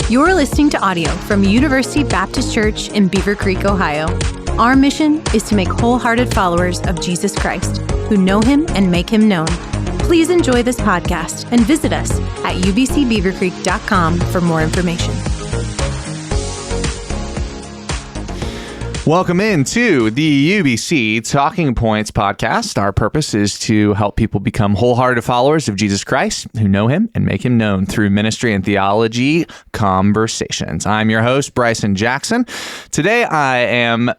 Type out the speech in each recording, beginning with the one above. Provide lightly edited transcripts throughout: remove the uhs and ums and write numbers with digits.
You're listening to audio from University Baptist Church in Beaver Creek, Ohio. Our mission is to make wholehearted followers of Jesus Christ who know him and make him known. Please enjoy this podcast and visit us at ubcbeavercreek.com for more information. Welcome into the UBC Talking Points podcast. Our purpose is to help people become wholehearted followers of Jesus Christ who know him and make him known through ministry and theology conversations. I'm your host, Bryson Jackson. Today I am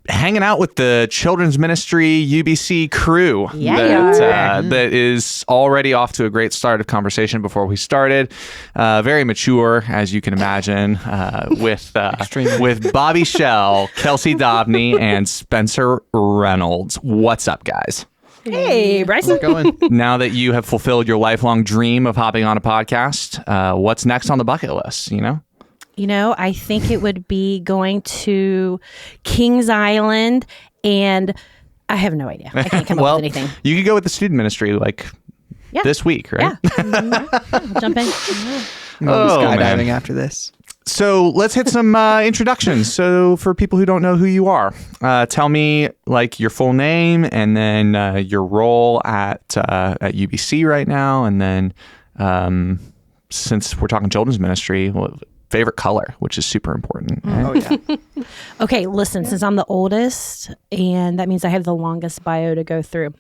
hanging out with the children's ministry UBC crew that is already off to a great start of conversation before we started. Very mature, as you can imagine, with Bobbie Schell, Kelsey Dobney, and Spencer.Reynolds. What's up, guys? Hey, Bryson. How's it going? Now that you have fulfilled your lifelong dream of hopping on a podcast, what's next on the bucket list, you know? You know, I think it would be going to Kings Island, and I have no idea. I can't come up with anything. You could go with the student ministry this week, right? Yeah. I'll jump in. Skydiving after this. So let's hit some introductions. So for people who don't know who you are, tell me your full name and then your role at UBC right now. And then since we're talking children's ministry, favorite color, which is super important. Right? Oh, yeah. Okay, listen, since I'm the oldest, and that means I have the longest bio to go through.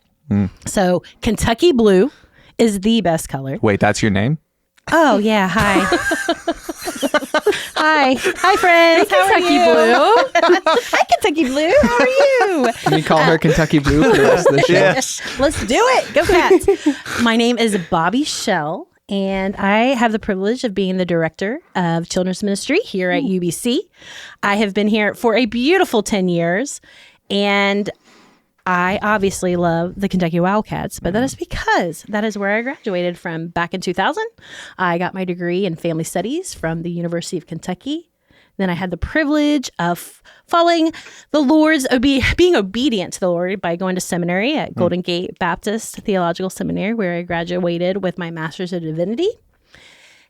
So Kentucky blue is the best color. Wait, that's your name? Oh, yeah. Hi. Hi, friends. Hey, Kentucky Blue. Hi, Kentucky Blue. How are you? Can you call her Kentucky Blue for the rest of the show? Yes. Let's do it. Go Cats. My name is Bobbie Schell, and I have the privilege of being the director of children's ministry here at UBC. I have been here for a beautiful 10 years, and I obviously love the Kentucky Wildcats, but that is because that is where I graduated from back in 2000. I got my degree in family studies from the University of Kentucky. Then I had the privilege of following the Lord's, being obedient to the Lord by going to seminary at Golden Gate Baptist Theological Seminary, where I graduated with my Master's of Divinity.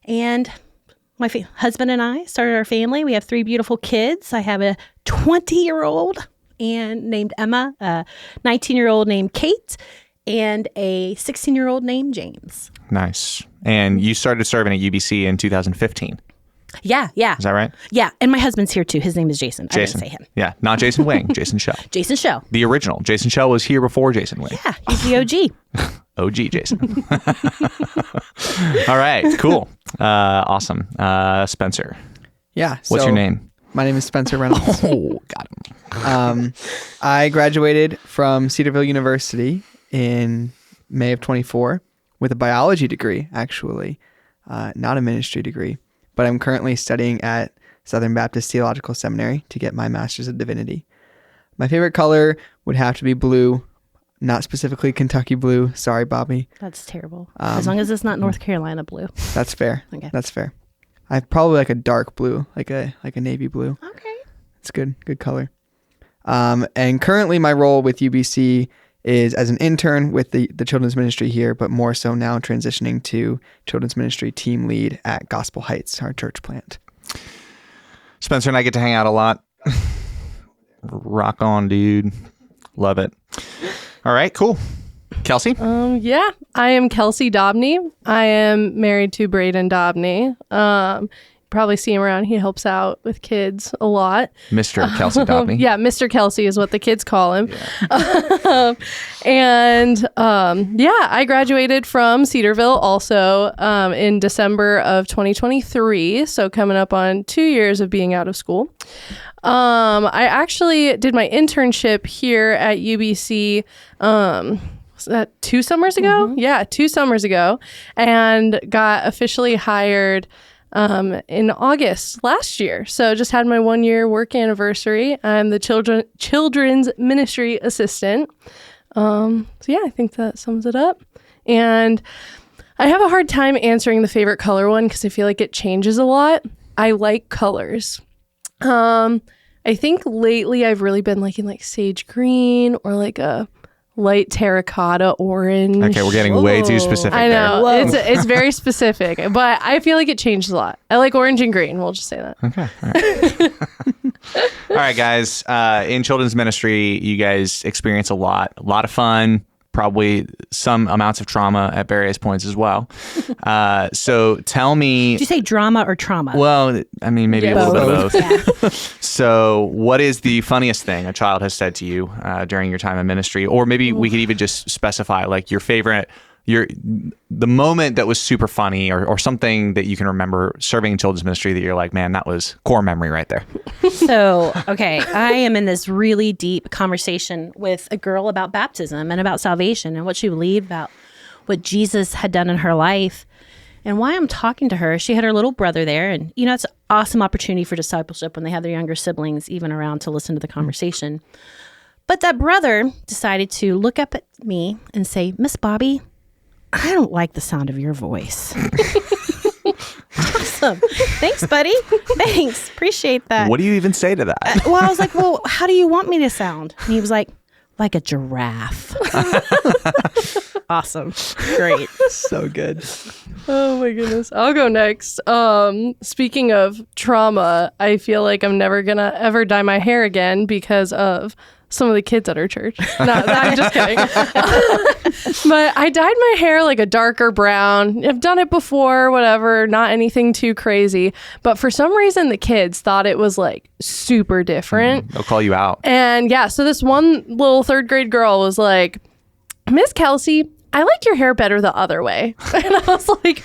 And my husband and I started our family. We have 3 beautiful kids. I have a 20-year-old named Emma, a 19-year-old named Kate, and a 16-year-old named James. Nice. And you started serving at UBC in 2015. Yeah. Is that right? Yeah, and my husband's here too. His name is Jason. I didn't say him. Yeah, not Jason Wing, Jason Schell. Jason Schell. The original. Jason Schell was here before Jason Wing. Yeah, he's the OG. OG Jason. All right, cool. Awesome. Spencer. Yeah. What's your name? My name is Spencer.Reynolds. Oh, got him. I graduated from Cedarville University in May of 24 with a biology degree, actually, not a ministry degree. But I'm currently studying at Southern Baptist Theological Seminary to get my Master's of Divinity. My favorite color would have to be blue, not specifically Kentucky blue. Sorry, Bobbie. That's terrible. As long as it's not North Carolina blue. That's fair. Okay. That's fair. I probably like a dark blue, like a navy blue. Okay. It's good color. And currently my role with UBC is as an intern with the children's ministry here, but more so now transitioning to children's ministry team lead at Gospel Heights, our church plant. Spencer and I get to hang out a lot. Rock on, dude. Love it. All right, cool. Kelsey? Yeah, I am Kelsey Dobney. I am married to Braden Dobney. Probably see him around. He helps out with kids a lot. Mr. Kelsey Dobney. Yeah, Mr. Kelsey is what the kids call him. Yeah. I graduated from Cedarville also in December of 2023. So coming up on 2 years of being out of school. I actually did my internship here at UBC. Was that 2 summers ago? Mm-hmm. Yeah, 2 summers ago, and got officially hired in August last year. So just had my 1-year work anniversary. I'm the children's ministry assistant. So yeah, I think that sums it up. And I have a hard time answering the favorite color one because I feel like it changes a lot. I like colors. I think lately I've really been liking sage green or a light terracotta orange. Okay, we're getting way too specific. I know. Whoa. It's very specific, but I feel like it changed a lot. I like orange and green. We'll just say that. Okay. All right. All right, guys. In children's ministry, you guys experience a lot of fun, probably some amounts of trauma at various points as well. So tell me. Did you say drama or trauma? Well, I mean, maybe a little bit of both. Yeah. So what is the funniest thing a child has said to you during your time in ministry? Or maybe we could even just specify like your favorite, the moment that was super funny or something that you can remember serving in children's ministry that you're like, man, that was core memory right there. So, okay, I am in this really deep conversation with a girl about baptism and about salvation and what she believed about what Jesus had done in her life. And why I'm talking to her, she had her little brother there. And, you know, it's an awesome opportunity for discipleship when they have their younger siblings even around to listen to the conversation. But that brother decided to look up at me and say, Miss Bobbie, I don't like the sound of your voice. Awesome. Thanks, buddy. Thanks. Appreciate that. What do you even say to that? Well, I was like, well, how do you want me to sound? And he was like a giraffe. Awesome. Great. So good. Oh my goodness. I'll go next. Speaking of trauma, I feel like I'm never gonna ever dye my hair again because of some of the kids at our church. No, I'm just kidding. But I dyed my hair like a darker brown. I've done it before, whatever, not anything too crazy. But for some reason, the kids thought it was like super different. They'll call you out. And yeah, so this one little 3rd grade girl was like, Miss Kelsey, I like your hair better the other way. And I was like,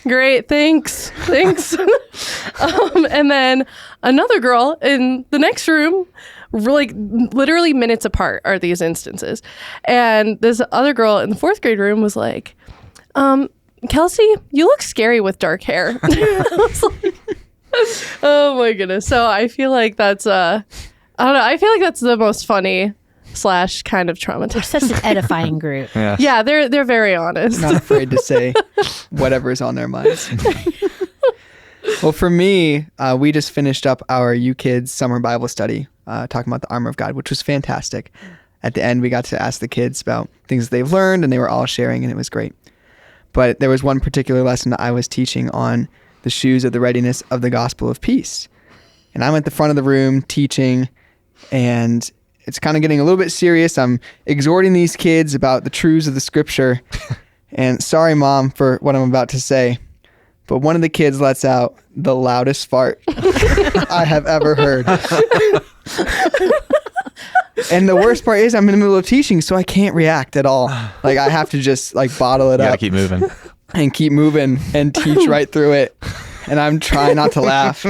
great, thanks. And then another girl in the next room, like literally minutes apart are these instances. And this other girl in the 4th grade room was like, Kelsey, you look scary with dark hair. I was like, oh my goodness. So I feel like that's, I don't know. I feel like that's the most funny / kind of traumatizing. Such an edifying group. Yeah. Yeah, they're very honest. Not afraid to say whatever's on their minds. Well, for me, we just finished up our U-Kids summer Bible study, talking about the armor of God, which was fantastic. At the end, we got to ask the kids about things they've learned, and they were all sharing, and it was great. But there was one particular lesson that I was teaching on the shoes of the readiness of the gospel of peace. And I'm at the front of the room teaching, and it's kind of getting a little bit serious. I'm exhorting these kids about the truths of the scripture. And sorry, Mom, for what I'm about to say, but one of the kids lets out the loudest fart I have ever heard. And the worst part is I'm in the middle of teaching, so I can't react at all. Like, I have to just like bottle it You gotta up keep moving. and keep moving and teach right through it. And I'm trying not to laugh.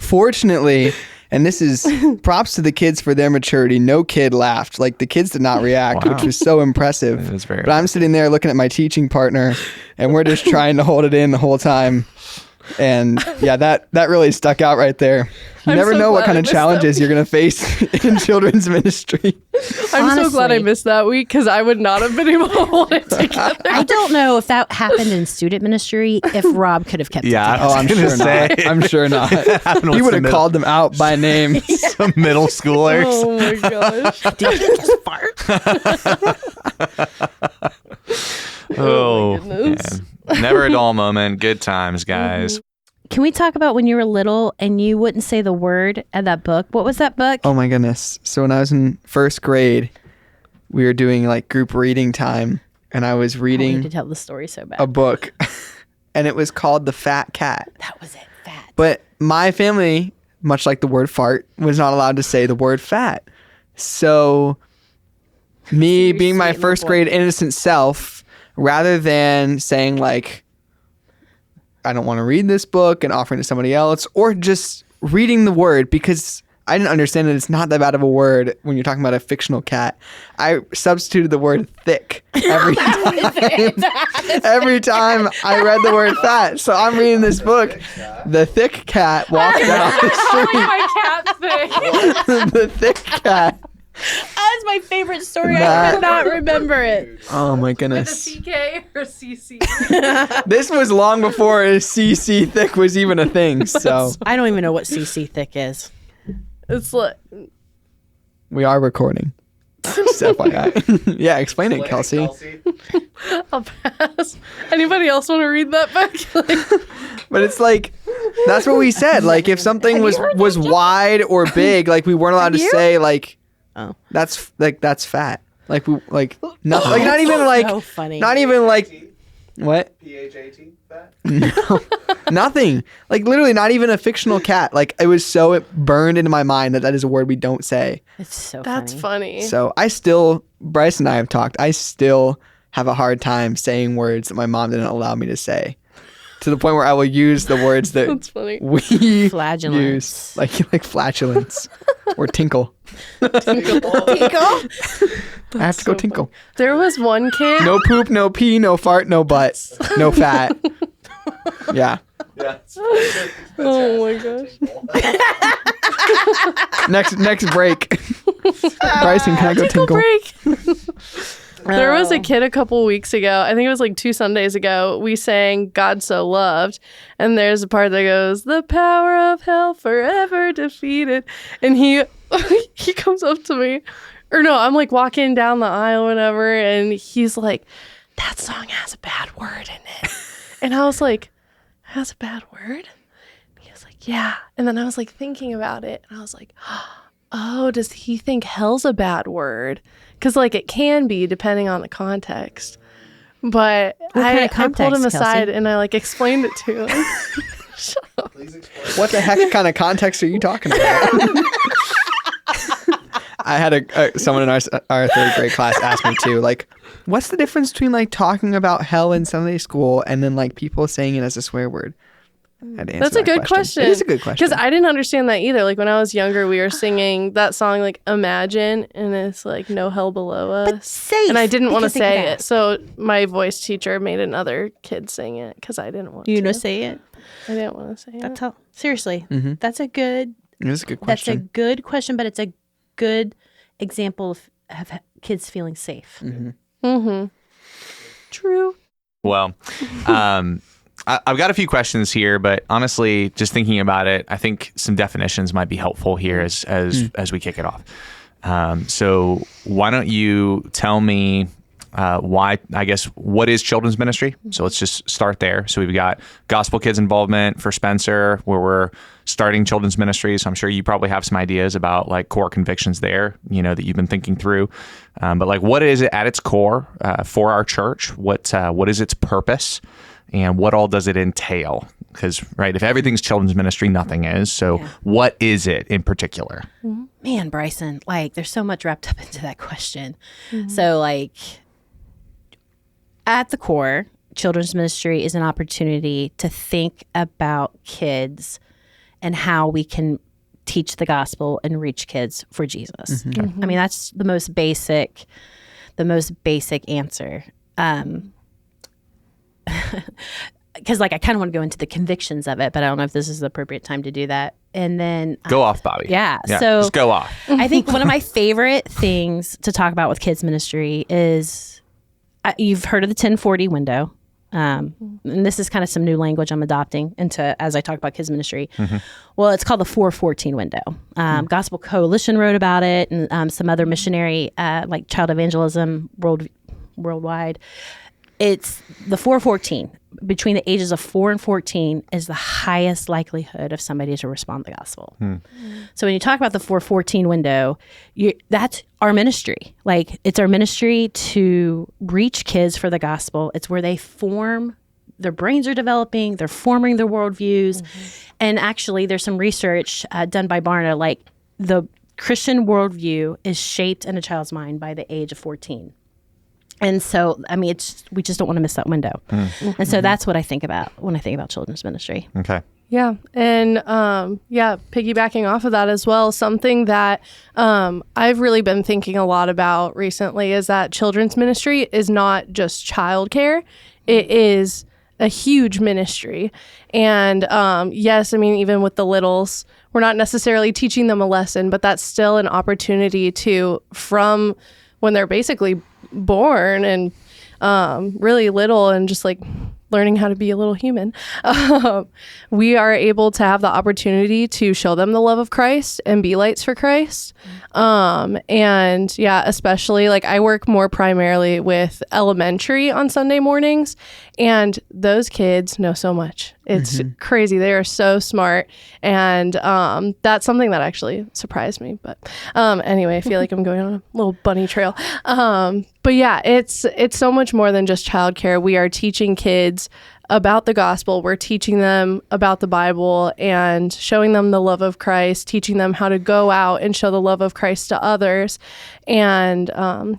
Fortunately, and this is props to the kids for their maturity, no kid laughed. Like, the kids did not react, Wow. which was so impressive. It was very But I'm sitting there looking at my teaching partner, and we're just trying to hold it in the whole time. And yeah, that really stuck out right there. You I'm never so know what glad kind I of missed challenges you're going to face in children's ministry. I'm so glad I Honestly. missed that week because I would not have been able to hold it together. I don't know if that happened in student ministry, if Rob could have kept Yeah. it together. Oh, I'm gonna sure say. not. I'm sure not. Happened with He would some have middle- called them out by name. some middle schoolers. Oh my gosh. Did you just fart? Oh, my goodness. man. Never a dull moment. Good times, guys. Can we talk about when you were little and you wouldn't say the word at that book? What was that book? Oh my goodness. So when I was in 1st grade, we were doing like group reading time, and I was I need reading to tell the story so bad. a book, and it was called The Fat Cat. That was it. Fat. But my family, much like the word fart, was not allowed to say the word fat. So me being my Seriously, 1st grade innocent self, rather than saying like, I don't want to read this book and offering to somebody else, or just reading the word, because I didn't understand that it's not that bad of a word when you're talking about a fictional cat. I substituted the word thick every time. Every time I read the word fat. So I'm reading this book, The Thick Cat walking down the street. My cat thing. The thick cat. That's my favorite story. I That- could not remember it. Oh my With a goodness. CK or a CC? This was long before CC thick was even a thing. So I don't even know what CC thick is. It's like, we are recording. Just FYI. Yeah, explain it, Kelsey. I'll pass. Anybody else want to read that back? But it's like, that's what we said. Like, if something was wide or big, like we weren't allowed to say like, that's fat. Like not like not even like so funny. Not even like what? PHAT fat? No, nothing. Like literally, not even a fictional cat. Like it was so burned into my mind that is a word we don't say. It's so That's funny. So Bryson and I have talked. I still have a hard time saying words that my mom didn't allow me to say, to the point where I will use the words that That's funny. we Flatulence. use, like flatulence or tinkle. Tinkle? I have to go tinkle. There was one kid. No poop, no pee, no fart, no butt, no fat. Yeah. Yeah. Oh my gosh. Next break. Bryson, can I go tinkle? Break. There was a kid a couple weeks ago, I think it was like 2 Sundays ago, we sang God So Loved, and there's a part that goes, the power of hell forever defeated, and he comes up to me, or no, I'm like walking down the aisle or whatever, and he's like, that song has a bad word in it. And I was like, has a bad word? And he was like, yeah. And then I was like thinking about it, and I was like, oh, does he think hell's a bad word? Because, like, it can be depending on the context. But I pulled him aside, Kelsey? And I, like, explained it to him. Shut up. What the heck kind of context are you talking about? I had someone in our 3rd grade class ask me, too, like, what's the difference between, like, talking about hell in Sunday school and then, like, people saying it as a swear word? That's a good question. It is a good question. Because I didn't understand that either. Like when I was younger, we were singing that song like Imagine, and it's like no hell below us. But safe. And I didn't want to say it. So my voice teacher made another kid sing it because I didn't want to. You know, say it. I didn't want to say That's it. how. Seriously, It is a good question. That's a good question, but it's a good example of kids feeling safe. True. Well, I've got a few questions here, but honestly, just thinking about it, I think some definitions might be helpful here as we kick it off. So why don't you tell me what is children's ministry? So let's just start there. So we've got Gospel Kids involvement for Spencer, where we're starting children's ministry. So I'm sure you probably have some ideas about like core convictions there, that you've been thinking through. But like, what is it at its core for our church? What is its purpose? And what all does it entail? Because, right, if everything's children's ministry, nothing is. So what is it in particular? Man, Bryson, like there's so much wrapped up into that question. So like at the core, children's ministry is an opportunity to think about kids and how we can teach the gospel and reach kids for Jesus. I mean, that's the most basic answer. Because like I kind of want to go into the convictions of it, but I don't know if this is the appropriate time to do that. And then go off, Bobbie. Yeah. So just go off. I think one of my favorite things to talk about with kids ministry is you've heard of the 1040 window. And this is kind of some new language I'm adopting into as I talk about kids ministry. Well, it's called the 414 window. Gospel Coalition wrote about it, and some other missionary like child evangelism worldwide. It's the 414. Between the ages of 4 and 14 is the highest likelihood of somebody to respond to the gospel. So when you talk about the 414 window, that's our ministry. Like it's our ministry to reach kids for the gospel. It's where they form, their brains are developing, they're forming their worldviews. And actually there's some research done by Barna, like the Christian worldview is shaped in a child's mind by the age of 14. And so, I mean, we just don't want to miss that window. And so that's what I think about when I think about children's ministry. Okay. Yeah. And piggybacking off of that as well, something that I've really been thinking a lot about recently is that children's ministry is not just childcare. It is a huge ministry. And yes, I mean, even with the littles, we're not necessarily teaching them a lesson, but that's still an opportunity to, from when they're basically born and really little and just like learning how to be a little human, we are able to have the opportunity to show them the love of Christ and be lights for Christ. And yeah, especially like I work more primarily with elementary on Sunday mornings, and those kids know so much. It's crazy. They are so smart. And that's something that actually surprised me. But anyway, I feel like I'm going on a little bunny trail. But yeah, it's so much more than just childcare. We are teaching kids about the gospel. We're teaching them about the Bible and showing them the love of Christ, teaching them how to go out and show the love of Christ to others. And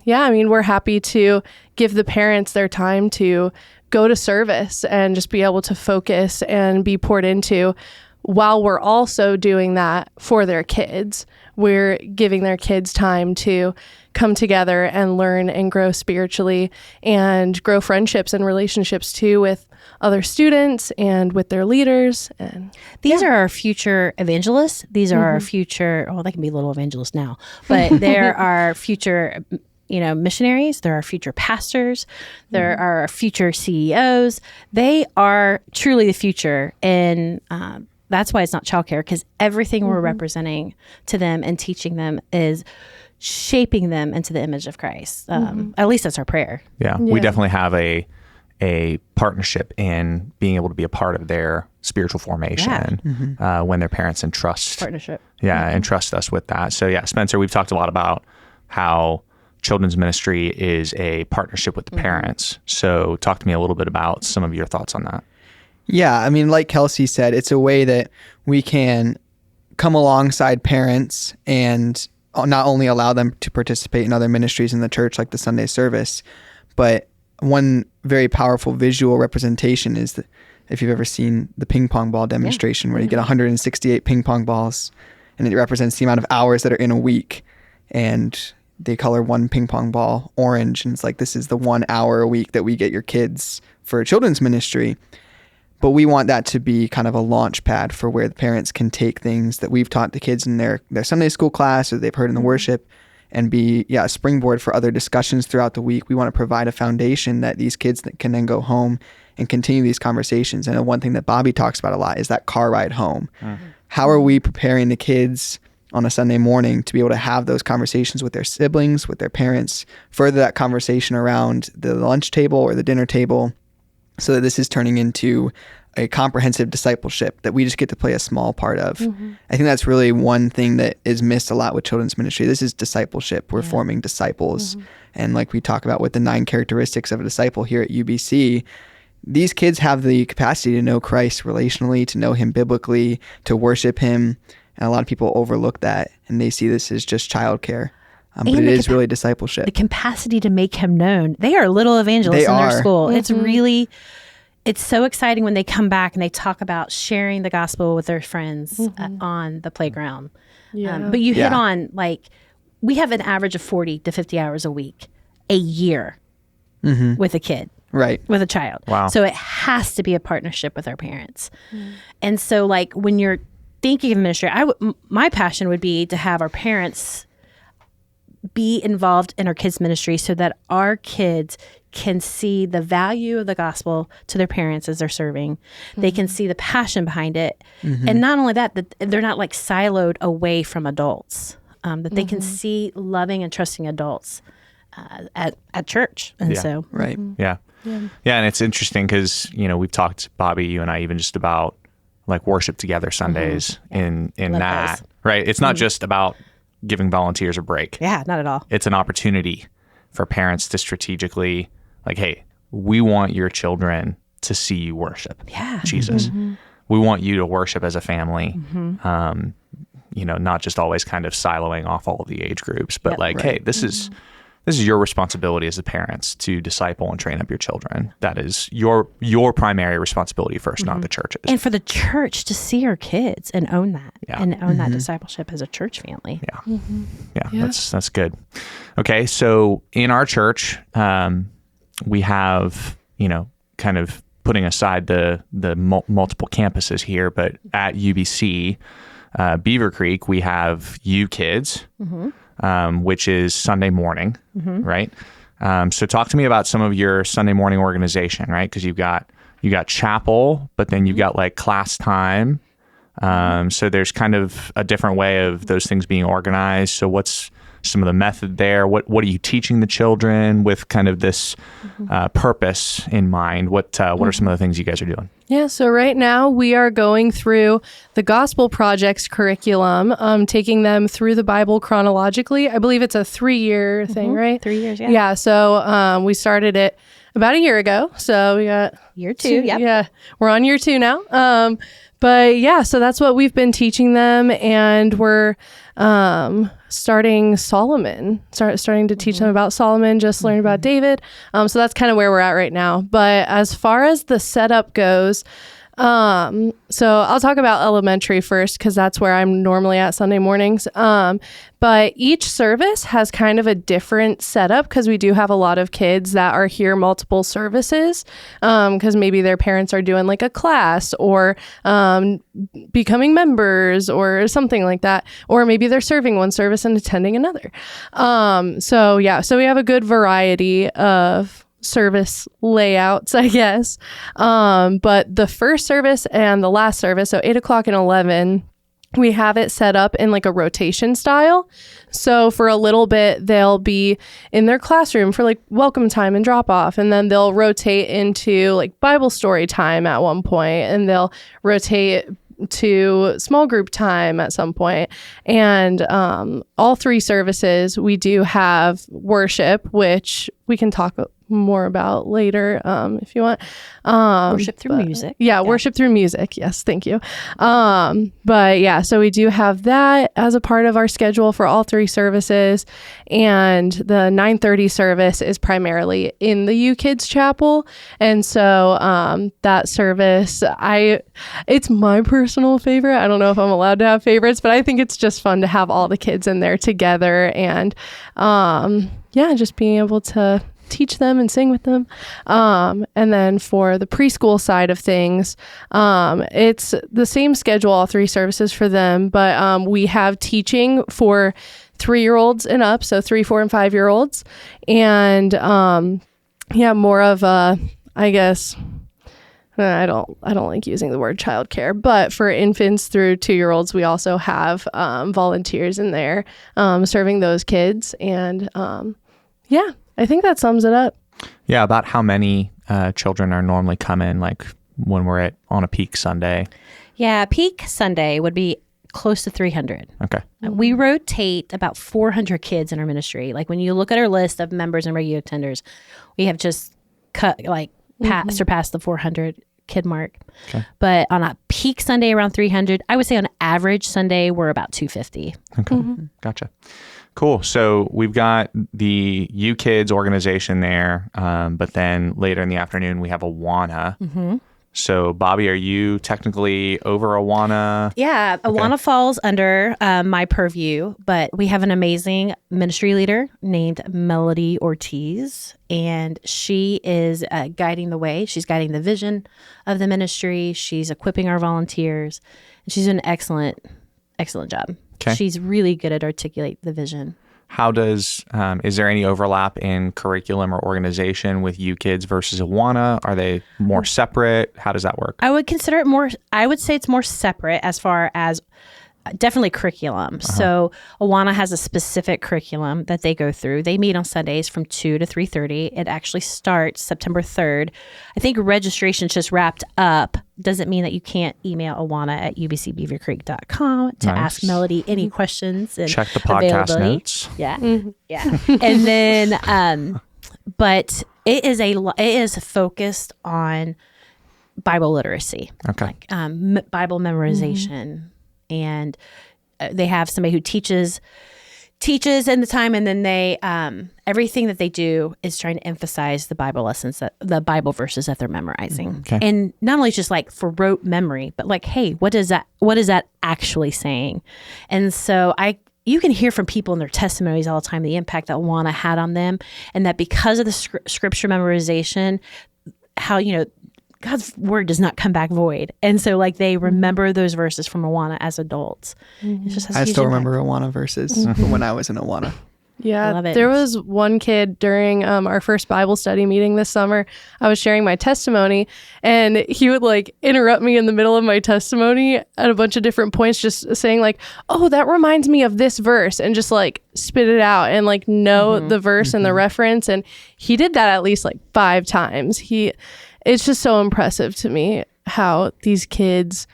yeah, I mean, we're happy to give the parents their time to go to service and just be able to focus and be poured into while we're also doing that for their kids. We're giving their kids time to come together and learn and grow spiritually and grow friendships and relationships too with other students and with their leaders. And these are our future evangelists. These are our future, they can be little evangelists now, but there are future missionaries. There are future pastors. There are future CEOs. They are truly the future. And that's why it's not childcare, because everything we're representing to them and teaching them is shaping them into the image of Christ. At least that's our prayer. Yeah, we definitely have a partnership in being able to be a part of their spiritual formation when their parents entrust Partnership. Entrust us with that. So yeah, Spencer, we've talked a lot about how children's ministry is a partnership with the parents. So talk to me a little bit about some of your thoughts on that. Yeah, I mean, like Kelsey said, it's a way that we can come alongside parents and not only allow them to participate in other ministries in the church, like the Sunday service, but one very powerful visual representation is that if you've ever seen the ping pong ball demonstration where you get 168 ping pong balls, and it represents the amount of hours that are in a week, and they color one ping pong ball orange, and it's like, this is the 1 hour a week that we get your kids for children's ministry. But we want that to be kind of a launch pad for where the parents can take things that we've taught the kids in their Sunday school class or they've heard in the worship and be a springboard for other discussions throughout the week. We want to provide a foundation that these kids can then go home and continue these conversations. And one thing that Bobbie talks about a lot is that car ride home. How are we preparing the kids on a Sunday morning to be able to have those conversations with their siblings, with their parents, further that conversation around the lunch table or the dinner table, so that this is turning into a comprehensive discipleship that we just get to play a small part of. I think that's really one thing that is missed a lot with children's ministry. This is discipleship. We're forming disciples. And like we talk about with the 9 characteristics of a disciple here at UBC, these kids have the capacity to know Christ relationally, to know him biblically, to worship him. And a lot of people overlook that and they see this as just childcare. But it is really discipleship. The capacity to make him known. They are little evangelists in their school. It's really, it's so exciting when they come back and they talk about sharing the gospel with their friends on the playground. But you hit on, like, we have an average of 40 to 50 hours a week, a year with a kid. Right. With a child. Wow. So it has to be a partnership with our parents. And so, like, when you're thinking of ministry, my passion would be to have our parents be involved in our kids' ministry so that our kids can see the value of the gospel to their parents as they're serving. They can see the passion behind it. And not only that they're not like siloed away from adults, that they can see loving and trusting adults at church. And so. Right. Yeah. And it's interesting because, we've talked, Bobbie, you and I, even just about like worship together Sundays in that, right? It's not just about giving volunteers a break. Yeah, not at all. It's an opportunity for parents to strategically, like, hey, we want your children to see you worship Jesus. We want you to worship as a family. Not just always kind of siloing off all of the age groups, but hey, this is your responsibility as the parents to disciple and train up your children. That is your primary responsibility first, not the church's. And for the church to see our kids and own that and own that discipleship as a church family. That's good. Okay, so in our church, we have, kind of putting aside the multiple campuses here, but at UBC, Beaver Creek, we have U Kids, which is Sunday morning, right? So talk to me about some of your Sunday morning organization, right? Because you've got you got chapel, but then you've got like class time. So there's kind of a different way of those things being organized. So what's some of the method there? What are you teaching the children with kind of this purpose in mind? What are some of the things you guys are doing? Yeah, so right now we are going through the Gospel Projects curriculum, taking them through the Bible chronologically. I believe it's a 3-year thing, right? 3 years, yeah. Yeah, so we started it about a year ago. So we got Year 2, yep. Yeah, we're on year 2 now. But yeah, so that's what we've been teaching them, and we're starting Solomon, starting to teach them about Solomon, just learn about David. So that's kind of where we're at right now. But as far as the setup goes, so I'll talk about elementary first, because that's where I'm normally at Sunday mornings. But each service has kind of a different setup, because we do have a lot of kids that are here multiple services, because maybe their parents are doing like a class or becoming members or something like that, or maybe they're serving one service and attending another. So we have a good variety of service layouts, I guess. But the first service and the last service, so 8 o'clock and 11, we have it set up in like a rotation style. So for a little bit, they'll be in their classroom for like welcome time and drop off. And then they'll rotate into like Bible story time at one point, and they'll rotate to small group time at some point. And all 3 services, we do have worship, which we can talk more about later if you want. Worship through music. Yeah, worship through music. Yes, thank you. But yeah, so we do have that as a part of our schedule for all 3 services. And the 9:30 service is primarily in the U Kids Chapel. And so that service, it's my personal favorite. I don't know if I'm allowed to have favorites, but I think it's just fun to have all the kids in there together, and just being able to teach them and sing with them. And then for the preschool side of things, it's the same schedule, all 3 services for them, but we have teaching for 3-year-olds and up, so 3, 4, and 5-year-olds. And more of a, I guess, I don't like using the word childcare, but for infants through 2-year-olds, we also have volunteers in there serving those kids. And I think that sums it up. Yeah, about how many children are normally coming, like when we're on a peak Sunday? Yeah, peak Sunday would be close to 300. Okay. We rotate about 400 kids in our ministry. Like when you look at our list of members and regular attenders, we have just surpassed the 400 kid mark. Okay. But on a peak Sunday, around 300. I would say on average Sunday, we're about 250. Okay. Gotcha. Cool. So we've got the U Kids organization there, but then later in the afternoon we have Awana. Mm-hmm. So Bobbie, are you technically over Awana? Yeah, Awana falls under my purview, but we have an amazing ministry leader named Melody Ortiz, and she is guiding the way. She's guiding the vision of the ministry. She's equipping our volunteers, and she's doing an excellent job. Okay. She's really good at articulate the vision. How does, is there any overlap in curriculum or organization with U Kids versus Awana? Are they more separate? How does that work? I would consider it more, I would say it's more separate as far as definitely curriculum. So Awana has a specific curriculum that they go through. They meet on Sundays from 2 to 3:30. It actually starts September 3rd. I think registration just wrapped up. Doesn't mean that you can't email Awana at ubcbeavercreek.com to ask Melody any questions and check the podcast notes. Yeah. Yeah. And then, but it is focused on Bible literacy. Okay. Like Bible memorization. And they have somebody who teaches in the time, and then they everything that they do is trying to emphasize the Bible lessons, the Bible verses that they're memorizing. Okay. And not only just like for rote memory, but like, hey, what is that actually saying? And so you can hear from people in their testimonies all the time the impact that Awana had on them, and that because of the scripture memorization, how God's word does not come back void. And so like they remember those verses from Awana as adults. It just has I still remember Awana verses from when I was in Awana. Yeah, I love it. there was one kid during our first Bible study meeting this summer. I was sharing my testimony, and he would like interrupt me in the middle of my testimony at a bunch of different points, just saying like, "Oh, that reminds me of this verse," and just like spit it out and like know the verse and the reference. And he did that at least like 5 times. It's just so impressive to me how these kids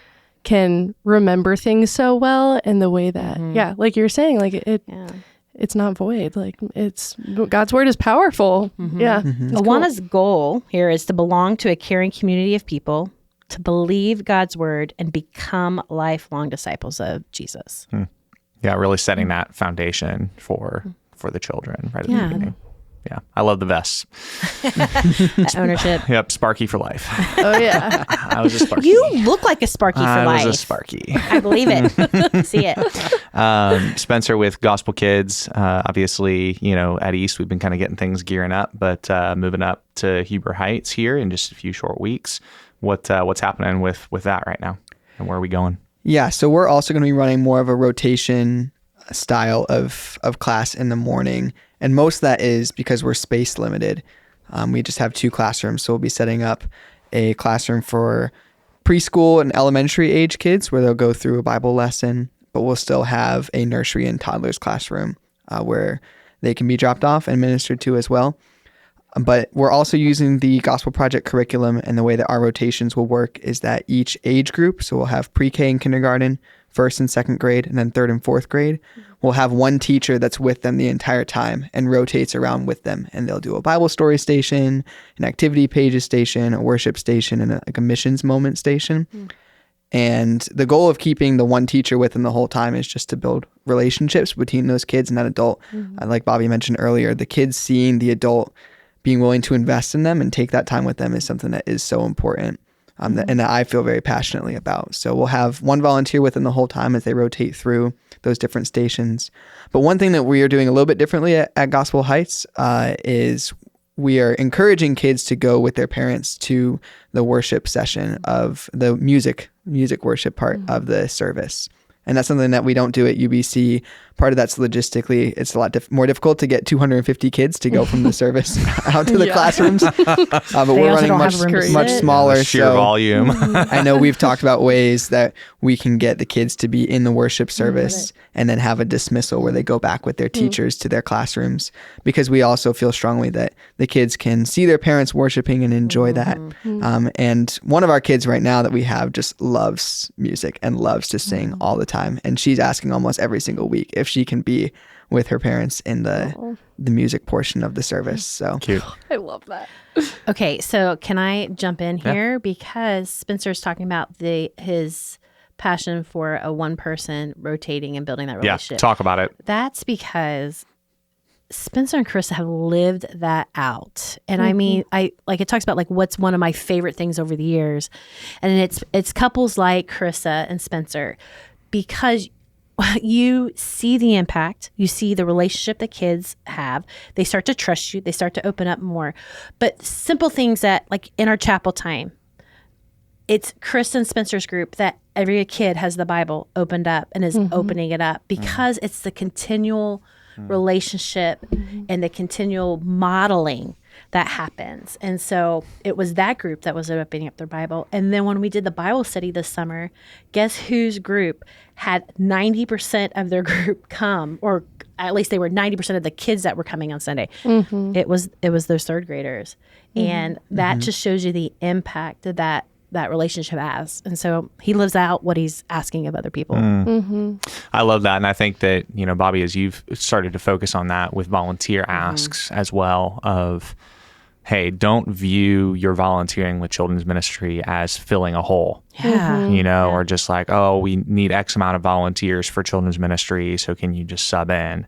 can remember things so well, and the way that like you're saying, like it's not void, like it's God's word is powerful. Awana's goal here is to belong to a caring community of people, to believe God's word, and become lifelong disciples of Jesus. Yeah, really setting that foundation for the children right at the beginning. Yeah, I love the vests. Ownership. Yep, Sparky for life. Oh yeah. I was a Sparky. You look like a Sparky for life. I was a Sparky. I believe it. See it. Spencer with Gospel Kids, obviously, at East, we've been kind of getting things gearing up, but moving up to Huber Heights here in just a few short weeks. What's happening with that right now, and where are we going? Yeah, so we're also going to be running more of a rotation style of class in the morning. And most of that is because we're space limited. We just have 2 classrooms. So we'll be setting up a classroom for preschool and elementary age kids where they'll go through a Bible lesson, but we'll still have a nursery and toddlers classroom where they can be dropped off and ministered to as well. But we're also using the Gospel Project curriculum, and the way that our rotations will work is that each age group, so we'll have pre-K and kindergarten, 1st and 2nd grade, and then 3rd and 4th grade, we'll have one teacher that's with them the entire time and rotates around with them. And they'll do a Bible story station, an activity pages station, a worship station, and a missions moment station. And the goal of keeping the one teacher with them the whole time is just to build relationships between those kids and that adult. Like Bobbie mentioned earlier, the kids seeing the adult being willing to invest in them and take that time with them is something that is so important. And that I feel very passionately about. So we'll have one volunteer with them the whole time as they rotate through those different stations. But one thing that we are doing a little bit differently at Gospel Heights is we are encouraging kids to go with their parents to the worship session of the music worship part of the service. And that's something that we don't do at UBC. Part of that's logistically, it's a lot more difficult to get 250 kids to go from the service out to the classrooms. But we're running much smaller. Sheer volume. I know we've talked about ways that we can get the kids to be in the worship service and then have a dismissal where they go back with their teachers to their classrooms, because we also feel strongly that the kids can see their parents worshiping and enjoy that. And one of our kids right now that we have just loves music and loves to sing all the time. And she's asking almost every single week if she can be with her parents in the music portion of the service. So cute. I love that. Okay, so can I jump in here? Because Spencer's talking about his passion for a one person rotating and building that relationship. Yeah, talk about it. That's because Spencer and Carissa have lived that out. And I mean, it talks about like what's one of my favorite things over the years. And it's couples like Carissa and Spencer, because you see the impact, you see the relationship that kids have. They start to trust you. They start to open up more. But simple things that, like in our chapel time, it's Chris and Spencer's group that every kid has the Bible opened up and is opening it up, because it's the continual relationship and the continual modeling that happens. And so it was that group that was opening up their Bible. And then when we did the Bible study this summer, guess whose group had 90% of their group come, or at least they were 90% of the kids that were coming on Sunday. It was those 3rd graders. And that just shows you the impact that relationship has. And so he lives out what he's asking of other people. I love that. And I think that, Bobbie, as you've started to focus on that with volunteer asks as well, of, hey, don't view your volunteering with children's ministry as filling a hole, or just like, oh, we need X amount of volunteers for children's ministry, so can you just sub in?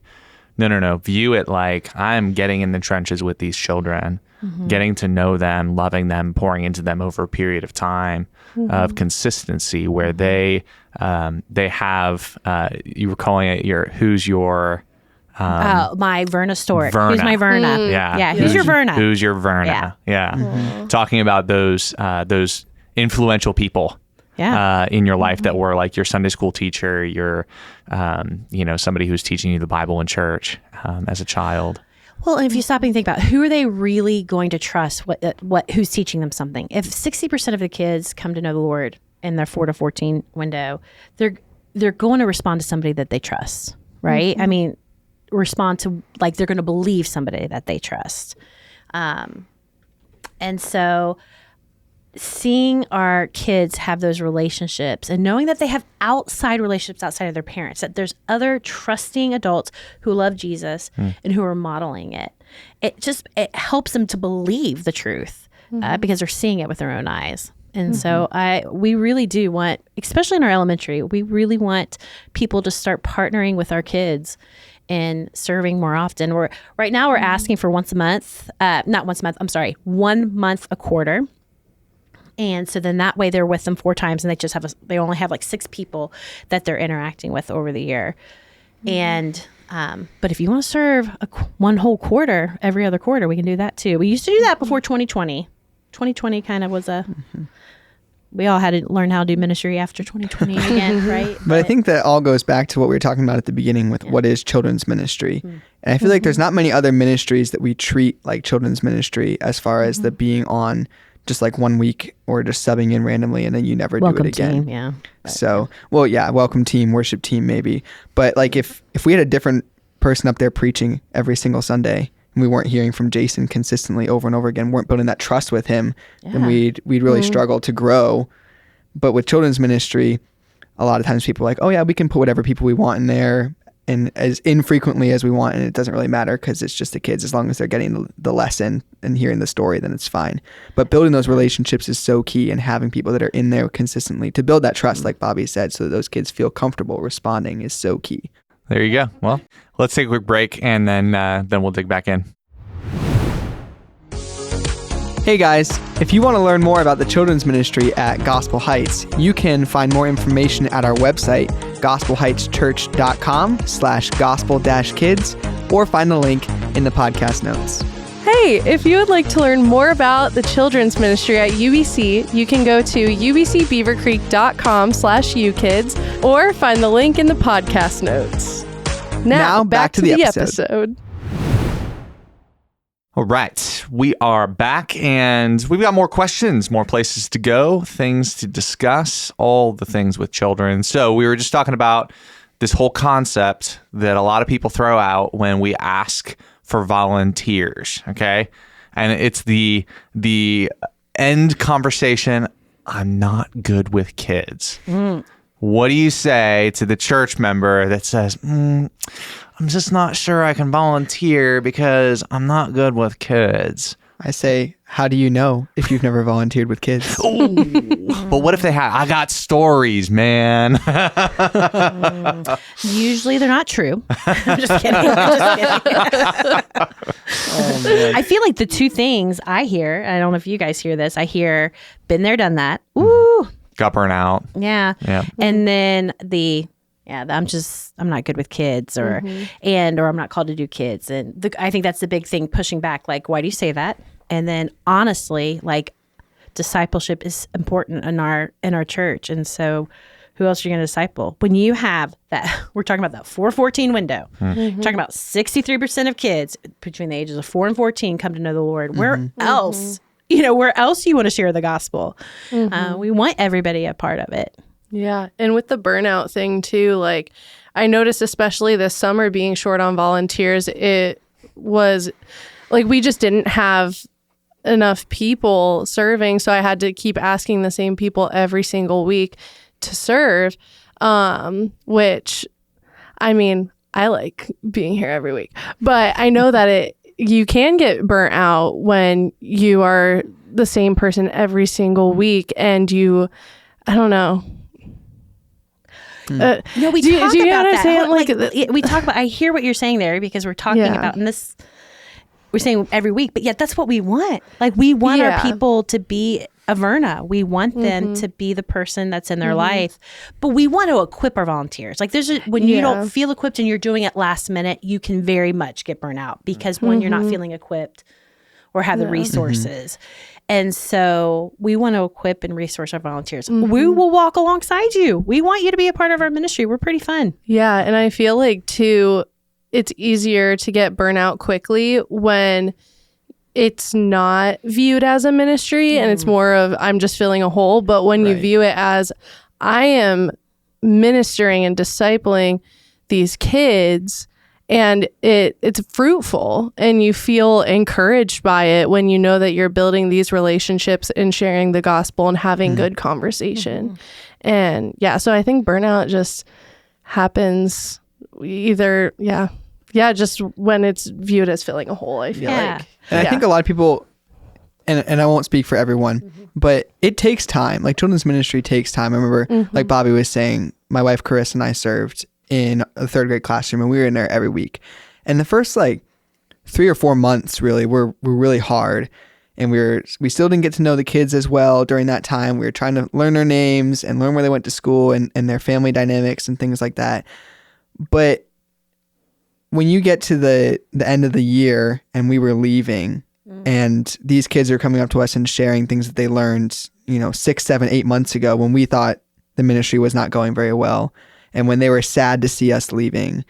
No. View it like, I'm getting in the trenches with these children, getting to know them, loving them, pouring into them over a period of time of consistency, where they have, you were calling it who's your... my Verna Stork. Verna. Who's my Verna? Yeah. Who's your Verna? Who's your Verna? Yeah. Talking about those influential people in your life that were like your Sunday school teacher, your, somebody who's teaching you the Bible in church as a child? Well, and if you stop and think about who are they really going to trust, who's teaching them something? If 60% of the kids come to know the Lord in their 4 to 14 window, they're going to respond to somebody that they trust, right? I mean, respond to, like, they're going to believe somebody that they trust. And so seeing our kids have those relationships and knowing that they have outside relationships outside of their parents, that there's other trusting adults who love Jesus and who are modeling it, it helps them to believe the truth because they're seeing it with their own eyes. And so we really do want, especially in our elementary, we really want people to start partnering with our kids and serving more often. Right now we're asking for 1 month a quarter. And so then that way they're with them 4 times, and they only have like 6 people that they're interacting with over the year. And but if you want to serve one whole quarter, every other quarter, we can do that too. We used to do that before 2020. 2020 kind of was we all had to learn how to do ministry after 2020 again, right? But I think that all goes back to what we were talking about at the beginning with what is children's ministry. And I feel like there's not many other ministries that we treat like children's ministry as far as the being on just like 1 week or just subbing in randomly and then you never welcome do it again. Team, yeah. So, welcome team, worship team maybe. But like if we had a different person up there preaching every single Sunday and we weren't hearing from Jason consistently over and over again, weren't building that trust with him, then we'd really struggle to grow. But with children's ministry, a lot of times people are like, oh yeah, we can put whatever people we want in there and as infrequently as we want, and it doesn't really matter because it's just the kids. As long as they're getting the lesson and hearing the story, then it's fine. But building those relationships is so key, and having people that are in there consistently to build that trust, like Bobbie said, so that those kids feel comfortable responding is so key. There you go. Well, let's take a quick break, and then we'll dig back in. Hey guys, if you want to learn more about the children's ministry at Gospel Heights, you can find more information at our website, gospelheightschurch.com/gospel-kids, or find the link in the podcast notes. Hey, if you would like to learn more about the children's ministry at UBC, you can go to ubcbeavercreek.com/ukids or find the link in the podcast notes. Now back to the episode. All right, we are back, and we've got more questions, more places to go, things to discuss, all the things with children. So we were just talking about this whole concept that a lot of people throw out when we ask for volunteers, okay? And it's the end conversation, I'm not good with kids. What do you say to the church member that says, I'm just not sure I can volunteer because I'm not good with kids? I say, how do you know if you've never volunteered with kids? But what if they have? I got stories, man. Usually they're not true. I'm just kidding. I feel like the 2 things I hear, I don't know if you guys hear this, I hear, been there, done that. Ooh. Got burnt out. Yeah. And then I'm not good with kids or I'm not called to do kids. And I think that's the big thing pushing back. Like, why do you say that? And then honestly, like, discipleship is important in our church. And so who else are you going to disciple? When you have that, we're talking about that 4-14 window, talking about 63% of kids between the ages of 4 and 14 come to know the Lord. Where else, where else you want to share the gospel? We want everybody a part of it. Yeah. And with the burnout thing too, like I noticed, especially this summer being short on volunteers, it was like we just didn't have enough people serving. So I had to keep asking the same people every single week to serve, which, I mean, I like being here every week. But I know that you can get burnt out when you are the same person every single week and I don't know. We talk about that. We talk about. I hear what you're saying there because we're talking about in this. We're saying every week, but that's what we want. Like we want our people to be Averna. We want them to be the person that's in their life, but we want to equip our volunteers. Like when you don't feel equipped and you're doing it last minute, you can very much get burnt out because when you're not feeling equipped or have the resources. And so we want to equip and resource our volunteers. We will walk alongside you. We want you to be a part of our ministry. We're pretty fun. Yeah. And I feel like, too, it's easier to get burnout quickly when it's not viewed as a ministry and it's more of, I'm just filling a hole. But when you view it as, I am ministering and discipling these kids, and it's fruitful and you feel encouraged by it when you know that you're building these relationships and sharing the gospel and having good conversation. And so I think burnout just happens either, just when it's viewed as filling a hole, I feel like. And I think a lot of people, and I won't speak for everyone, but it takes time. Like children's ministry takes time. I remember, like Bobbie was saying, my wife Chris and I served in a third grade classroom, and we were in there every week. And the first 3 or 4 months really were really hard. And we still didn't get to know the kids as well during that time. We were trying to learn their names and learn where they went to school and their family dynamics and things like that. But when you get to the end of the year and we were leaving and these kids are coming up to us and sharing things that they learned, 6, 7, 8 months ago when we thought the ministry was not going very well. And when they were sad to see us leaving,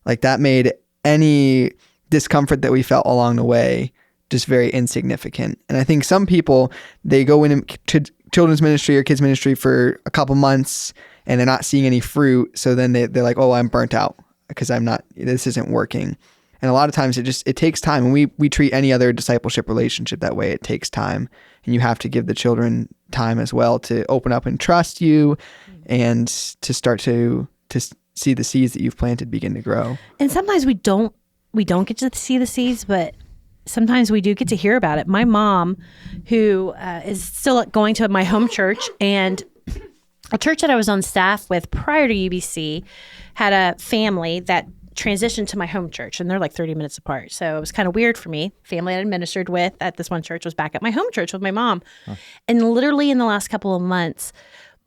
that made any discomfort that we felt along the way just very insignificant. And I think some people, they go into children's ministry or kids ministry for a couple months and they're not seeing any fruit. So then they're like, oh, I'm burnt out because this isn't working. And a lot of times it takes time. And we treat any other discipleship relationship that way. It takes time. And you have to give the children time as well to open up and trust you and to start to see the seeds that you've planted begin to grow. And sometimes we don't get to see the seeds, but sometimes we do get to hear about it. My mom, who is still going to my home church, and a church that I was on staff with prior to UBC, had a family that transitioned to my home church, and they're 30 minutes apart. So it was kind of weird for me. Family I'd ministered with at this one church was back at my home church with my mom. And literally in the last couple of months,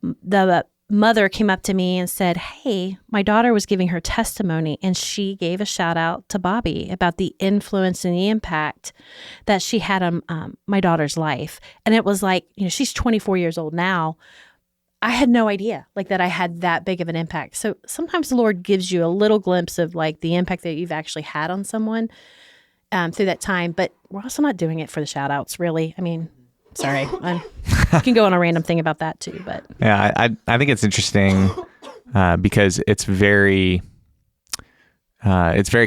the mother came up to me and said, hey, my daughter was giving her testimony, and she gave a shout out to Bobbie about the influence and the impact that she had on my daughter's life. And it was she's 24 years old now. I had no idea that I had that big of an impact. So sometimes the Lord gives you a little glimpse of the impact that you've actually had on someone through that time. But we're also not doing it for the shout outs, really. I mean, sorry. You can go on a random thing about that too, but yeah, I think it's interesting because it's very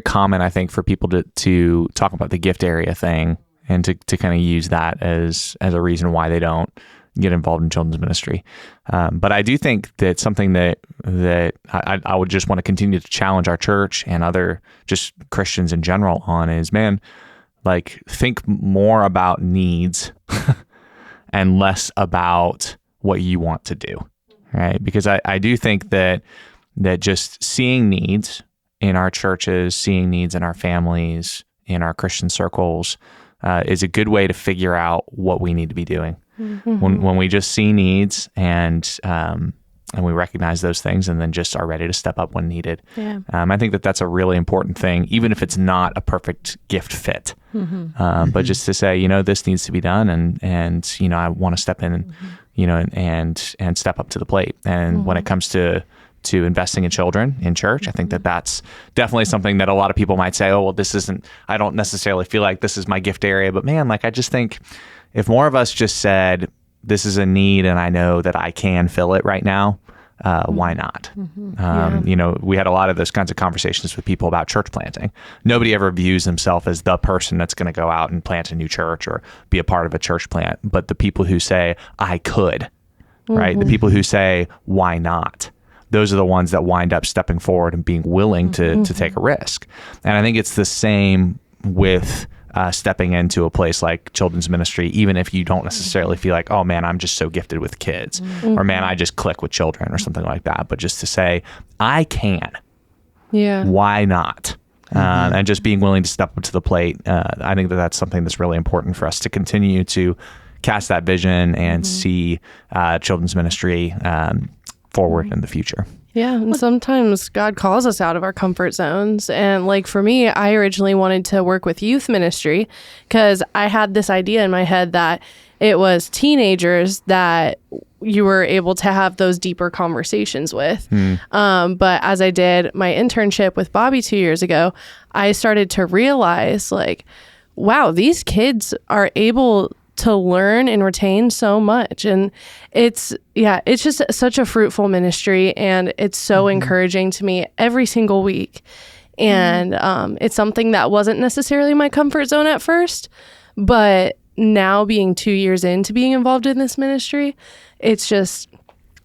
common, I think, for people to talk about the gift area thing and to kind of use that as a reason why they don't get involved in children's ministry. But I do think that something that I would just want to continue to challenge our church and other just Christians in general on is, man, think more about needs and less about what you want to do, right? Because I do think that just seeing needs in our churches, seeing needs in our families, in our Christian circles, is a good way to figure out what we need to be doing. When we just see needs and we recognize those things and then just are ready to step up when needed. Yeah. I think that's a really important thing, even if it's not a perfect gift fit. But just to say, this needs to be done and I want to step in, and step up to the plate. And when it comes to investing in children in church, I think that's definitely something that a lot of people might say, oh, well, I don't necessarily feel like this is my gift area. But man, I just think if more of us just said, this is a need and I know that I can fill it right now, why not? We had a lot of those kinds of conversations with people about church planting. Nobody ever views themselves as the person that's going to go out and plant a new church or be a part of a church plant. But the people who say, I could, right? The people who say, why not? Those are the ones that wind up stepping forward and being willing to take a risk. And I think it's the same with stepping into a place like children's ministry, even if you don't necessarily feel like, oh man, I'm just so gifted with kids, or man, I just click with children or something like that. But just to say, I can. Yeah. Why not? And just being willing to step up to the plate. I think that's something that's really important for us to continue to cast that vision and see children's ministry forward in the future. Yeah, and sometimes God calls us out of our comfort zones. And for me, I originally wanted to work with youth ministry because I had this idea in my head that it was teenagers that you were able to have those deeper conversations with. But as I did my internship with Bobbie 2 years ago, I started to realize like, wow, these kids are able to learn and retain so much. And it's just such a fruitful ministry, and it's so encouraging to me every single week. And it's something that wasn't necessarily my comfort zone at first, but now being 2 years into being involved in this ministry, it's just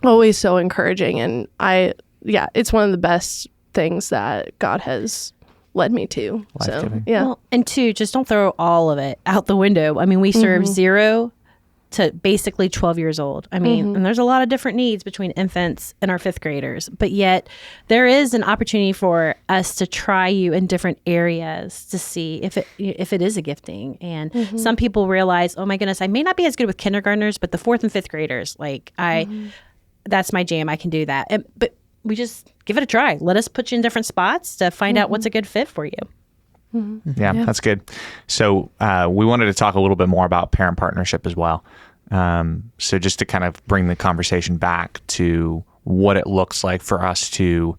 always so encouraging. And it's one of the best things that God has led me to. So, yeah. Well, and two, just don't throw all of it out the window. I mean, we serve 0 to basically 12 years old. I mean, and there's a lot of different needs between infants and our 5th graders, but yet there is an opportunity for us to try you in different areas to see if it is a gifting. And some people realize, oh my goodness, I may not be as good with kindergartners, but the 4th and 5th graders, like that's my jam. I can do that. But we just give it a try. Let us put you in different spots to find out what's a good fit for you. Yeah, that's good. So we wanted to talk a little bit more about parent partnership as well. So just to kind of bring the conversation back to what it looks like for us to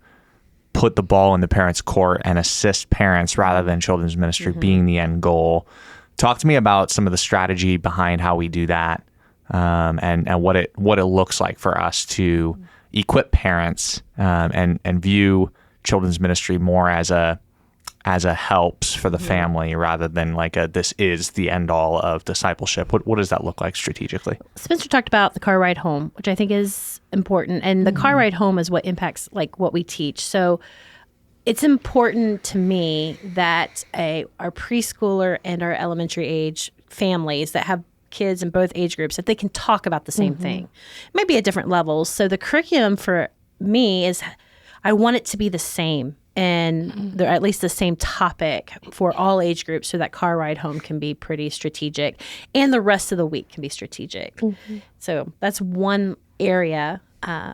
put the ball in the parents' court and assist parents rather than children's ministry being the end goal. Talk to me about some of the strategy behind how we do that, and what it looks like for us to equip parents and view children's ministry more as a helps for the family rather than like this is the end all of discipleship. What does that look like strategically? Spencer talked about the car ride home, which I think is important. And the car ride home is what impacts like what we teach. So it's important to me that our preschooler and our elementary age families that have kids in both age groups, that they can talk about the same thing, maybe at different levels. So the curriculum for me is I want it to be the same, and they're at least the same topic for all age groups, so that car ride home can be pretty strategic and the rest of the week can be strategic. So that's one area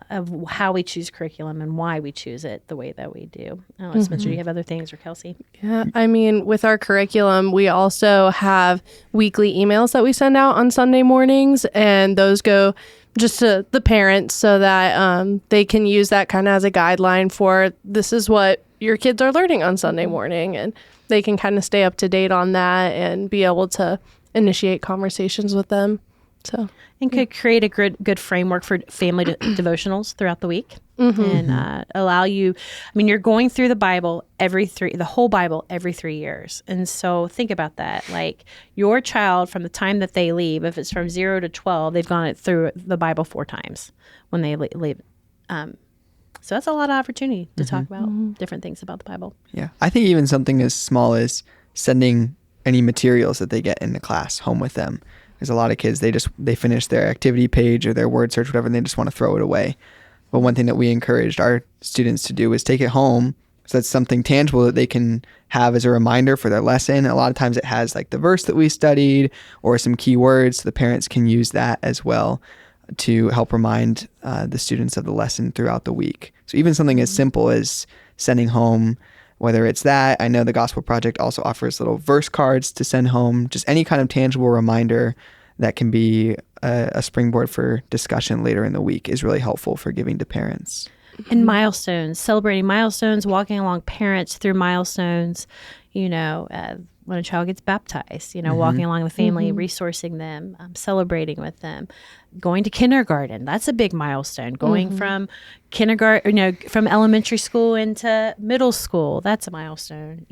of how we choose curriculum and why we choose it the way that we do. I don't know, Spencer, do you have other things, or Kelsey? Yeah, I mean, with our curriculum, we also have weekly emails that we send out on Sunday mornings, and those go just to the parents so that they can use that kind of as a guideline for this is what your kids are learning on Sunday morning, and they can kind of stay up to date on that and be able to initiate conversations with them. So, and could create a good framework for family devotionals throughout the week, and allow you. I mean, you're going through the whole Bible every 3 years, and so think about that. Like your child, from the time that they leave, if it's from 0 to 12, they've gone through the Bible 4 times when they leave. So that's a lot of opportunity to talk about different things about the Bible. Yeah, I think even something as small as sending any materials that they get in the class home with them. There's a lot of kids, they finish their activity page or their word search, whatever, and they just want to throw it away. But one thing that we encouraged our students to do is take it home, so that's something tangible that they can have as a reminder for their lesson. A lot of times it has like the verse that we studied or some key words, so the parents can use that as well to help remind the students of the lesson throughout the week. So even something as simple as sending home, whether it's that, I know the Gospel Project also offers little verse cards to send home, just any kind of tangible reminder that can be a springboard for discussion later in the week is really helpful for giving to parents. And milestones, celebrating milestones, walking along parents through milestones, when a child gets baptized, walking along the family, resourcing them, celebrating with them, going to kindergarten. That's a big milestone. Going from kindergarten, from elementary school into middle school. That's a milestone.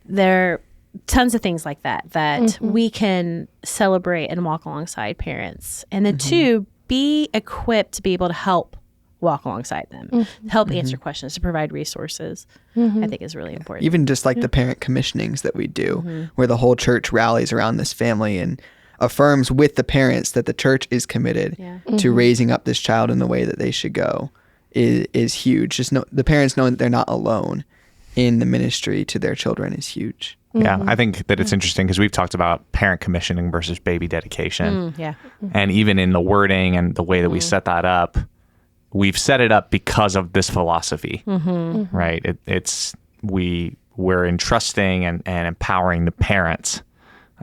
There are tons of things like that we can celebrate and walk alongside parents. And then two, be equipped to be able to help walk alongside them, help answer questions, to provide resources, I think is really important. Even just like the parent commissionings that we do, where the whole church rallies around this family and affirms with the parents that the church is committed to raising up this child in the way that they should go is huge. Just the parents knowing that they're not alone in the ministry to their children is huge. Yeah, I think that it's interesting because we've talked about parent commissioning versus baby dedication. And even in the wording and the way that we set that up, we've set it up because of this philosophy, right? We're entrusting and empowering the parents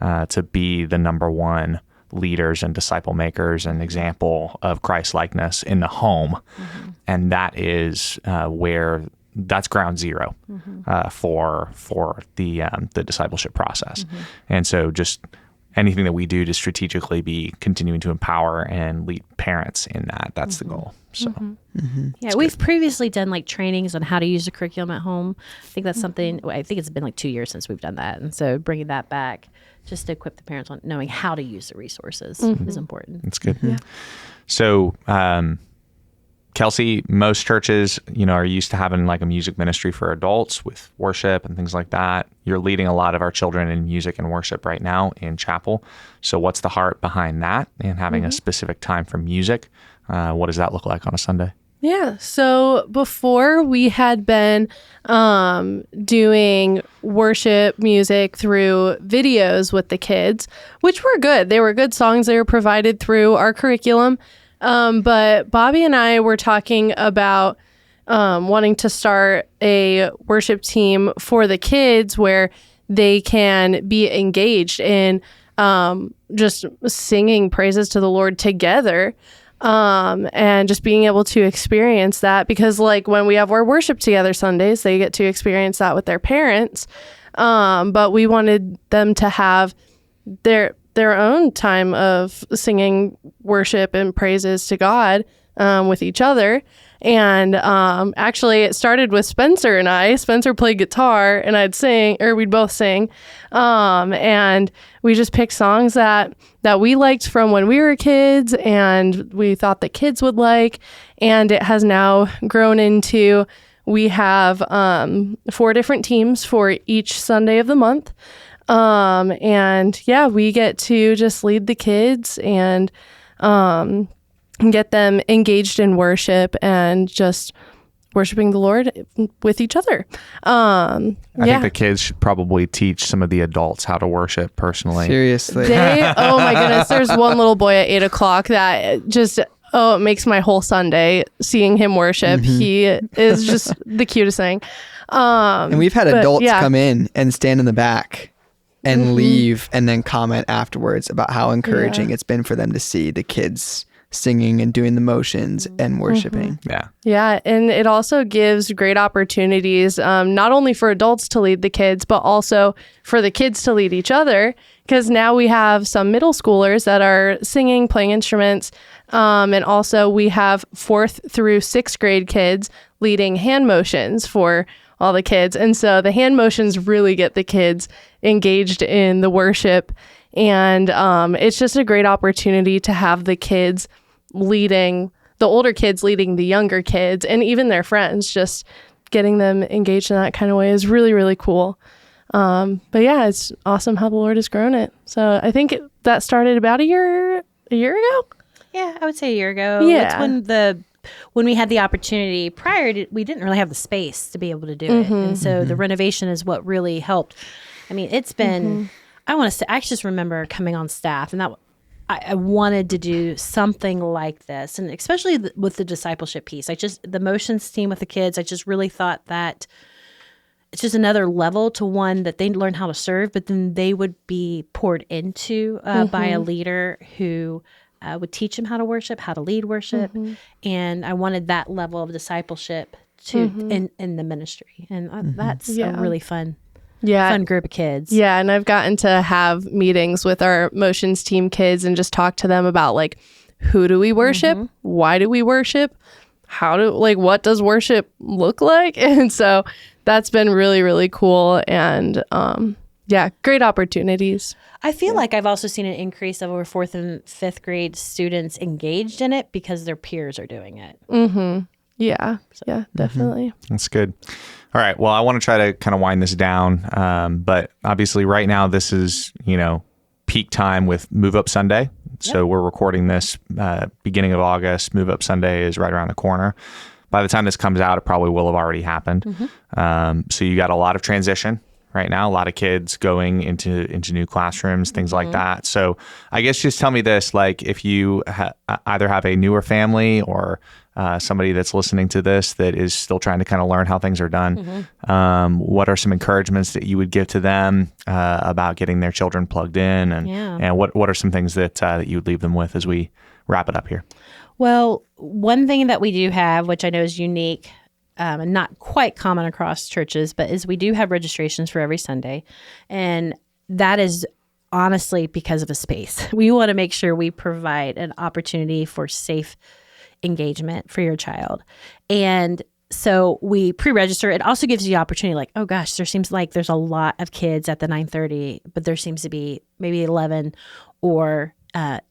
to be the number one leaders and disciple makers, an example of Christ-likeness in the home. And that is where that's ground zero for the discipleship process. And so just anything that we do to strategically be continuing to empower and lead parents in that's the goal. So yeah, we've previously done like trainings on how to use the curriculum at home. I think that's something, I think it's been like 2 years since we've done that. And so bringing that back just to equip the parents on knowing how to use the resources is important. That's good. So, Kelsey, most churches, are used to having like a music ministry for adults with worship and things like that. You're leading a lot of our children in music and worship right now in chapel. So what's the heart behind that and having a specific time for music? What does that look like on a Sunday? Yeah. So before we had been doing worship music through videos with the kids, which were good. They were good songs. They were provided through our curriculum. But Bobbie and I were talking about wanting to start a worship team for the kids where they can be engaged in just singing praises to the Lord together. And just being able to experience that, because like when we have our worship together Sundays, they get to experience that with their parents. But we wanted them to have their own time of singing worship and praises to God with each other. And actually it started with Spencer and I. Spencer played guitar and I'd sing, or we'd both sing. And we just picked songs that we liked from when we were kids and we thought the kids would like. And it has now grown into, we have 4 different teams for each Sunday of the month. And yeah, we get to just lead the kids and get them engaged in worship and just worshiping the Lord with each other. I think the kids should probably teach some of the adults how to worship personally. Seriously. Oh my goodness. There's one little boy at 8:00 that just, it makes my whole Sunday seeing him worship. He is just the cutest thing. And we've had adults come in and stand in the back and leave and then comment afterwards about how encouraging it's been for them to see the kids singing and doing the motions and worshiping. Yeah. And it also gives great opportunities, not only for adults to lead the kids, but also for the kids to lead each other. Because now we have some middle schoolers that are singing, playing instruments. And also we have 4th through 6th grade kids leading hand motions for all the kids. And so the hand motions really get the kids engaged in the worship. And it's just a great opportunity to have the kids leading, the older kids leading the younger kids, and even their friends, just getting them engaged in that kind of way is really, really cool. But yeah, it's awesome how the Lord has grown it. So I think that started about a year ago. Yeah, I would say a year ago. Yeah. That's when we had the opportunity. Prior to, we didn't really have the space to be able to do it. And so the renovation is what really helped. I mean, it's been, I want to say, I just remember coming on staff and that I wanted to do something like this. And especially with the discipleship piece, the motions team with the kids, I just really thought that it's just another level to one that they learn how to serve, but then they would be poured into by a leader who would teach them how to worship, how to lead worship. And I wanted that level of discipleship in the ministry. And that's a really fun group of kids. Yeah. And I've gotten to have meetings with our motions team kids and just talk to them about like, who do we worship? Why do we worship? What does worship look like? And so that's been really, really cool. And great opportunities. I feel like I've also seen an increase of over 4th and 5th grade students engaged in it because their peers are doing it. Yeah. Yeah, definitely. That's good. All right. Well, I want to try to kind of wind this down. But obviously right now this is, peak time with Move Up Sunday. So we're recording this beginning of August. Move Up Sunday is right around the corner. By the time this comes out, it probably will have already happened. So you got a lot of transition, right now. A lot of kids going into new classrooms, things like that. So I guess just tell me this, like if you either have a newer family or somebody that's listening to this that is still trying to kind of learn how things are done, what are some encouragements that you would give to them about getting their children plugged in, and what are some things that you would leave them with as we wrap it up here? Well, one thing that we do have, which I know is unique and not quite common across churches, but is we do have registrations for every Sunday. And that is honestly because of a space. We want to make sure we provide an opportunity for safe engagement for your child. And so we pre-register. It also gives you the opportunity, like, oh gosh, there seems like there's a lot of kids at the 9:30, but there seems to be maybe 11 or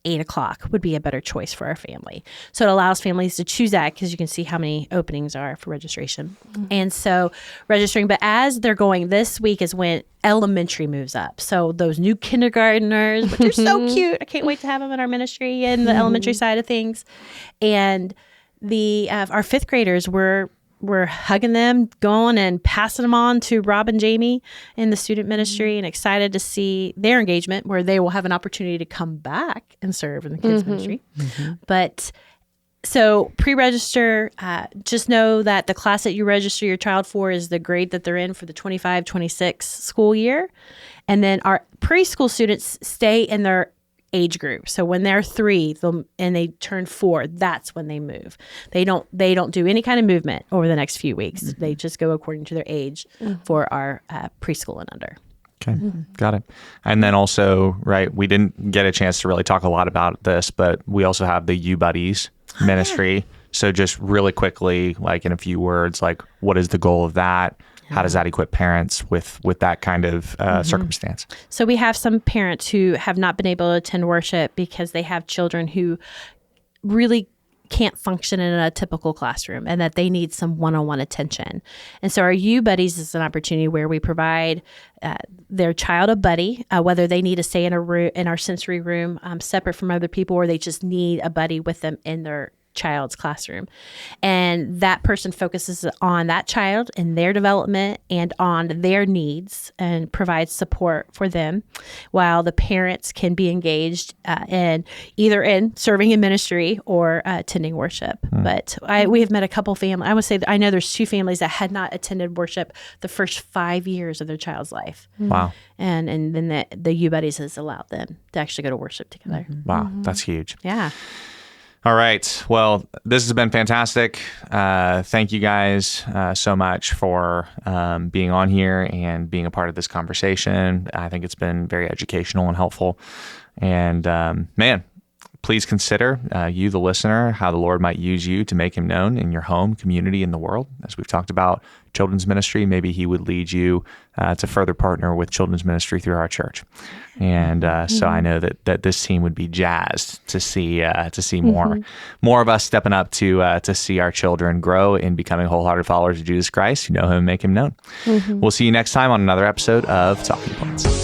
8 o'clock would be a better choice for our family. So it allows families to choose that because you can see how many openings are for registration. And so registering, but as they're going, this week is when elementary moves up. So those new kindergartners, but they're so cute. I can't wait to have them in our ministry and the elementary side of things. And our fifth graders, we're hugging them, going and passing them on to Rob and Jamie in the student ministry, and excited to see their engagement where they will have an opportunity to come back and serve in the kids ministry. But so pre-register, just know that the class that you register your child for is the grade that they're in for the 25-26 school year. And then our preschool students stay in their age group. So when they're 3 and they turn 4, that's when they move. They don't do any kind of movement over the next few weeks. They just go according to their age for our preschool and under. Okay, got it. And then also, right, we didn't get a chance to really talk a lot about this, but we also have the U Buddies ministry. So just really quickly, like in a few words, like what is the goal of that? How does that equip parents with that kind of circumstance? So we have some parents who have not been able to attend worship because they have children who really can't function in a typical classroom and that they need some one-on-one attention. And so our U Buddies is an opportunity where we provide their child a buddy, whether they need to stay in our sensory room separate from other people, or they just need a buddy with them in their child's classroom. And that person focuses on that child and their development and on their needs and provides support for them, while the parents can be engaged in either in serving in ministry or attending worship. But we have met a couple families. I would say that I know there's 2 families that had not attended worship the first 5 years of their child's life. Wow. And then the U Buddies has allowed them to actually go to worship together. Wow, that's huge. Yeah. All right. Well, this has been fantastic. Thank you guys so much for being on here and being a part of this conversation. I think it's been very educational and helpful. And man, please consider, you, the listener, how the Lord might use you to make him known in your home, community, in the world. As we've talked about children's ministry, maybe he would lead you to further partner with children's ministry through our church. And so I know that this team would be jazzed to see more of us stepping up to see our children grow in becoming wholehearted followers of Jesus Christ who know him and make him known. We'll see you next time on another episode of Talking Points.